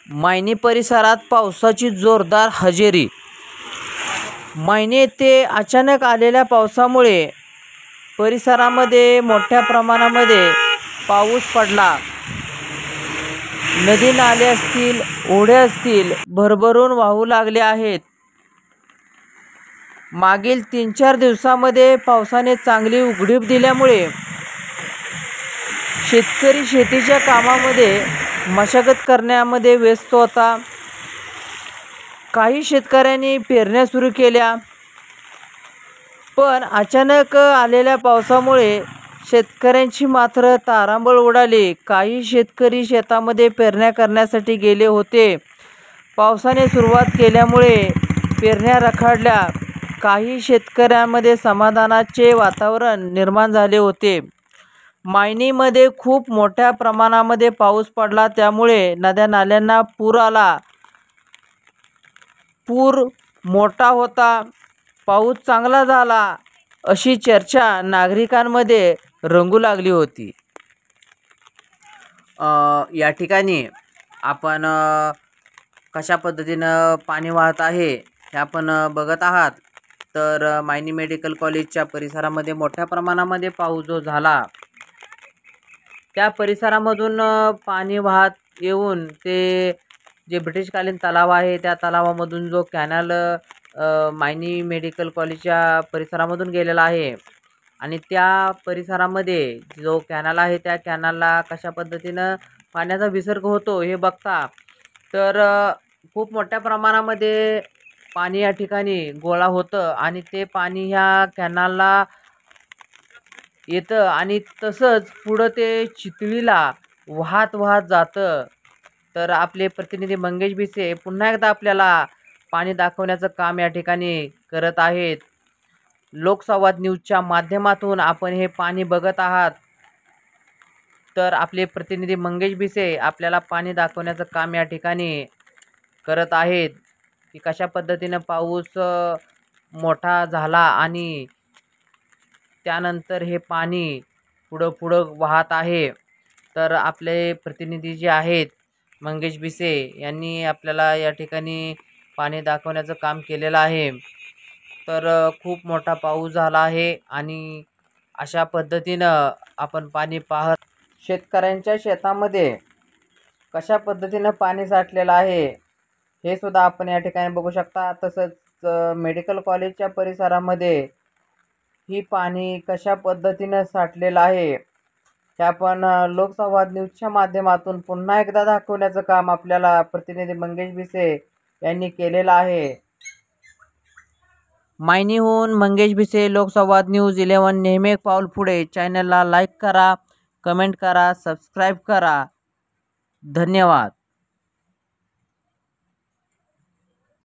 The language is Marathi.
मायणी परिसरात पावसाची जोरदार हजेरी। मायणी येथे अचानक आलेल्या पावसामुळे परिसरामध्ये मोठ्या प्रमाणामध्ये पाऊस पडला। नदी नाले असतील, ओढे असतील, भरभरून वाहू लागले आहेत। मागील 3-4 दिवसामध्ये पावसाने चांगली उघडीप दिल्यामुळे शेतकरी शेतीच्या कामामध्ये मशागत करण्यामध्ये व्यस्त होता। काही शेतकऱ्यांनी पेरण्या सुरू केल्या, पण अचानक आलेल्या पावसामुळे शेतकऱ्यांची मात्र तारांबळ उडाली। काही शेतकरी शेतामध्ये पेरण्या करण्यासाठी गेले होते। पावसाने सुरुवात केल्यामुळे पेरण्या रखडल्या। काही शेतकऱ्यांमध्ये समाधानाचे वातावरण निर्माण झाले होते। मायणीमध्ये खूप मोठ्या प्रमाणामध्ये पाऊस पडला, त्यामुळे नद्या नाल्यांना पूर आला। पूर मोठा होता, पाऊस चांगला झाला, अशी चर्चा नागरिकांमध्ये रंगू लागली होती। या ठिकाणी आपण कशा पद्धतीनं पाणी वाहत आहे हे आपण बघत आहात। तर मायणी मेडिकल कॉलेजच्या परिसरामध्ये मोठ्या प्रमाणामध्ये पाऊस जो झाला, त्या परिसरामधून पाणी वाहत येऊन ते जे ब्रिटिशकालीन तलाव आहे, त्या तलावामधून जो कॅनल मायणी मेडिकल कॉलेजच्या परिसरामधून गेलेला आहे आणि त्या परिसरामध्ये जो कॅनल आहे, त्या कॅनलला कशा पद्धतीनं पाण्याचा विसर्ग होतो हे बघता तर खूप मोठ्या प्रमाणामध्ये पाणी या ठिकाणी गोळा होतं आणि ते पाणी ह्या कॅनलला येतं आणि तसंच पुढं ते चितळीला वाहत वाहत जातं। तर आपले प्रतिनिधी मंगेश भिसे पुन्हा एकदा आपल्याला पाणी दाखवण्याचं काम या ठिकाणी करत आहेत। लोकसंवाद न्यूजच्या माध्यमातून आपण हे पाणी बघत आहात। तर आपले प्रतिनिधी मंगेश भिसे आपल्याला पाणी दाखवण्याचं काम या ठिकाणी करत आहेत की कशा पद्धतीनं पाऊस मोठा झाला आणि त्यानंतर हे पाणी पुढं वाहत आहे। तर आपले प्रतिनिधी जे आहेत मंगेश भिसे यांनी आपल्याला या ठिकाणी पाणी दाखवण्याचं काम केलेलं आहे। तर खूप मोठा पाऊस झाला आहे आणि अशा पद्धतीनं आपण पाणी पाहत शेतकऱ्यांच्या शेतामध्ये कशा पद्धतीनं पाणी साठलेलं आहे हे सुद्धा आपण या ठिकाणी बघू शकता। तसंच मेडिकल कॉलेजच्या परिसरामध्ये ही पाणी कशा पद्धतीनं साठलेलं आहे हे आपण लोकसंवाद न्यूजच्या माध्यमातून पुन्हा एकदा दाखवण्याचं काम आपल्याला प्रतिनिधी मंगेश भिसे यांनी केलेलं आहे। मायणीहून मंगेश भिसे, लोकसंवाद न्यूज 11। नेहमी एक पाऊल पुढे। चॅनलला लाईक करा, कमेंट करा, सबस्क्राईब करा। धन्यवाद।